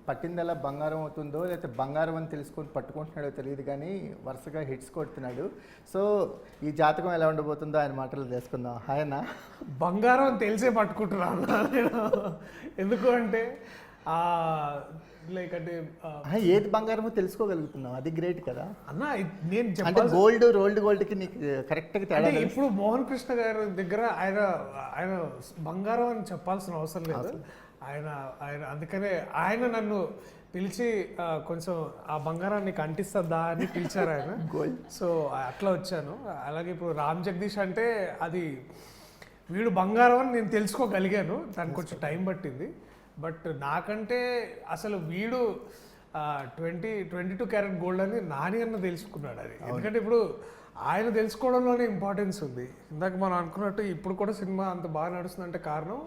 పట్టిందల్లా బంగారం అవుతుందో లేకపోతే బంగారం అని తెలుసుకొని పట్టుకుంటున్నాడో తెలియదు కానీ వరుసగా హిట్స్ కొడుతున్నాడు. సో ఈ జాతకం ఎలా ఉండబోతుందో ఆయన మాటలు తెలుసుకుందాం. హాయ్ అన్న. బంగారం అని తెలిసే పట్టుకుంటున్నాను నేను. ఎందుకు అంటే లైక్ అంటే ఏది బంగారమో తెలుసుకోగలుగుతున్నాం, అది గ్రేట్ కదా అన్న. నేను అంటే రోల్డ్ గోల్డ్కి నీకు కరెక్ట్గా తేడా. ఇప్పుడు మోహన్ కృష్ణ గారి దగ్గర ఆయన బంగారం అని చెప్పాల్సిన అవసరం లేదు. ఆయన అందుకనే ఆయన నన్ను పిలిచి కొంచెం ఆ బంగారాన్ని అంటిస్తుందా అని పిలిచారు ఆయన. సో అట్లా వచ్చాను. అలాగే ఇప్పుడు రామ్ జగదీష్ అంటే అది వీడు బంగారం అని నేను తెలుసుకోగలిగాను. దానికి కొంచెం టైం పట్టింది. బట్ నాకంటే అసలు వీడు 22 క్యారెట్ గోల్డ్ అని నాని అన్న తెలుసుకున్నాడు అది. ఎందుకంటే ఇప్పుడు ఆయన తెలుసుకోవడంలోనే ఇంపార్టెన్స్ ఉంది. ఇందాక మనం అనుకున్నట్టు ఇప్పుడు కూడా సినిమా అంత బాగా నడుస్తుందంటే కారణం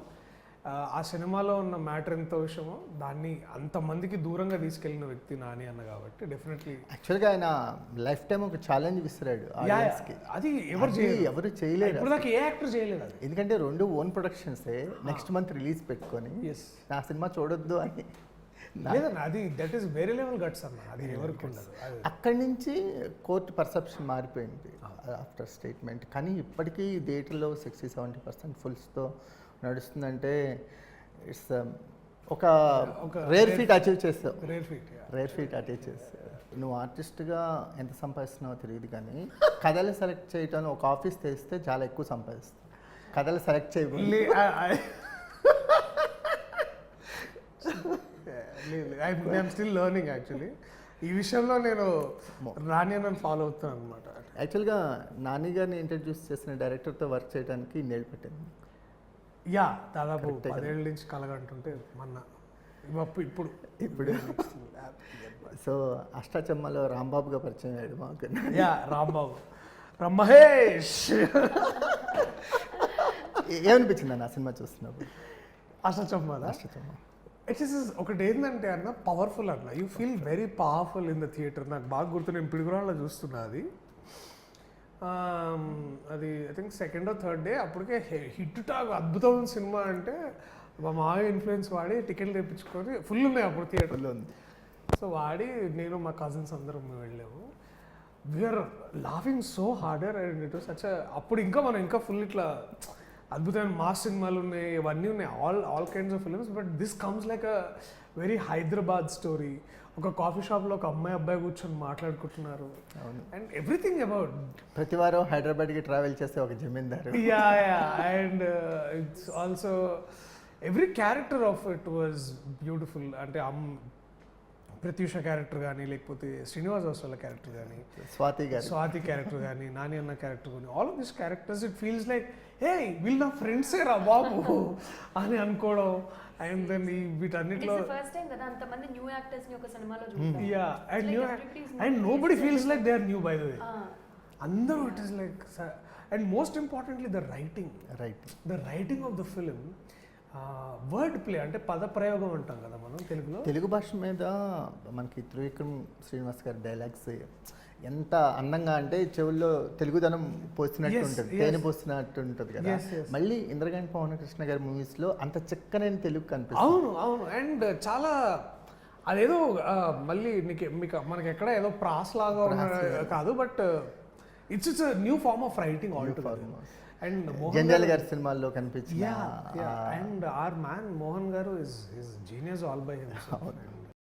ఆ సినిమాలో ఉన్న మ్యాటర్ ఎంత విషయమో దాన్ని అంతమందికి దూరంగా తీసుకెళ్లిన వ్యక్తి నాని అన్న. కాబట్టి డెఫినెట్లీ యాక్చువల్గా ఆయన లైఫ్ టైం ఒక ఛాలెంజ్ విసిరాడు. అది ఎవరు చేయలేదు, ఇప్పుడు దాకా ఏ యాక్టర్ చేయలేదు అది. ఎందుకంటే 2 ఓన్ ప్రొడక్షన్సే నెక్స్ట్ మంత్ రిలీజ్ పెట్టుకొని నా సినిమా చూడొద్దు అని. లేదన్నా, అది దట్ ఈస్ వేరే లెవెల్ గట్స్ అన్న. అది ఎవరికి ఉండదు. అక్కడి నుంచి కోర్టు పర్సెప్షన్ మారిపోయింది ఆఫ్టర్ స్టేట్మెంట్. కానీ ఇప్పటికీ థియేటర్లో 60-70% ఫుల్స్తో నడుస్తుందంటే ఇట్స్ ఒక రేర్ ఫీట్ అచీవ్ చేస్తావు. రేర్ ఫీట్ అచీవ్ చేస్తావు. నువ్వు ఆర్టిస్ట్గా ఎంత సంపాదిస్తున్నావో తెలియదు కానీ కథలు సెలెక్ట్ చేయటం ఒక ఆఫీస్ తెస్తే చాలా ఎక్కువ సంపాదిస్తావు. కథలు సెలెక్ట్ చేయబోయే ఐఎమ్ స్టిల్ లెర్నింగ్ యాక్చువల్లీ. ఈ విషయంలో నేను నాని నన్ను ఫాలో అవుతాను అనమాట. యాక్చువల్గా నాని గారిని ఇంట్రడ్యూస్ చేసిన డైరెక్టర్తో వర్క్ చేయడానికి 2 ఏళ్ళు పట్టింది. దాదాపు 10 ఏళ్ళ నుంచి కలగంటుంటే మొన్న ఇప్పుడు సో అష్టాచమ్మలో రాంబాబుగా పరిచయం అయ్యాడు మాకు. రాంబాబు మహేష్. ఏమనిపించింది అన్న ఆ సినిమా చూస్తున్నప్పుడు? అష్టాచమ్మ ఇట్ ఈస్ ఒకటి ఏంటంటే అన్న, పవర్ఫుల్ అన్న. You feel very powerful in the theatre. నాకు బాగా గుర్తు, నేను పిడుగురాళ్ళలో చూస్తున్నా అది. అది I think 2nd or 3rd day అప్పటికే హిట్ టాక్ అద్భుతమైన సినిమా అంటే మా మావయ్య ఇన్ఫ్లుయెన్స్ వాడి టికెట్లు తెప్పించుకొని ఫుల్ ఉన్నాయి అప్పుడు థియేటర్లో ఉంది. సో వాడి నేను మా కజిన్స్ అందరం వెళ్ళాము. We are laughing so harder and it was such. అప్పుడు మనం ఇంకా ఫుల్ ఇట్లా అద్భుతమైన మాస్ సినిమాలు ఉన్నాయి, ఇవన్నీ ఉన్నాయి, all kinds of films. But this comes like a very Hyderabad story. ఒక కాఫీ షాప్లో ఒక అబ్బాయి కూర్చొని మాట్లాడుకుంటున్నారు. అండ్ ఎవ్రీథింగ్ అబౌట్ ప్రతి వారం హైదరాబాద్కి ట్రావెల్ చేస్తే ఒక జమీందారు. And it's also every character of it was beautiful. అంటే ప్రత్యూష క్యారెక్టర్ కానీ, లేకపోతే శ్రీనివాస్ వాళ్ళ క్యారెక్టర్ కానీ, స్వాతి క్యారెక్టర్ కానీ, నాని అన్న క్యారెక్టర్ కానీ, all of this characters it feels like hey వీళ్ళు నా ఫ్రెండ్సే రా బాబు అని అనుకోవడం. అండ్ దెన్ వీటన్నిటిలో and nobody feels like they are new by the way. అందరూ it is like. And most importantly the writing of the film. Word play అంటే పద ప్రయోగం అంటాం కదా మనం తెలుగు భాష మీద. మనకి త్రివిక్రమ్ శ్రీనివాస్ గారి డైలాగ్స్ ఎంత అందంగా అంటే చెవుల్లో తెలుగుదనం పోస్తున్నట్టు ఉంటుంది, తేనె పోస్తున్నట్టు ఉంటుంది కదా. మళ్ళీ ఇంద్రగంటి పవన్ కృష్ణ గారి మూవీస్లో అంత చక్కనైన తెలుగు కనిపిస్తుంది. అవును. అండ్ చాలా అదేదో మళ్ళీ మనకి ఎక్కడ ఏదో ప్రాస్ లాగా కాదు, but it's new form of writing altogether. And జంజాల్ గారి సినిమాల్లో కనిపించింది. అండ్ ఆర్ మ్యాన్ మోహన్ గారు is genius all by himself.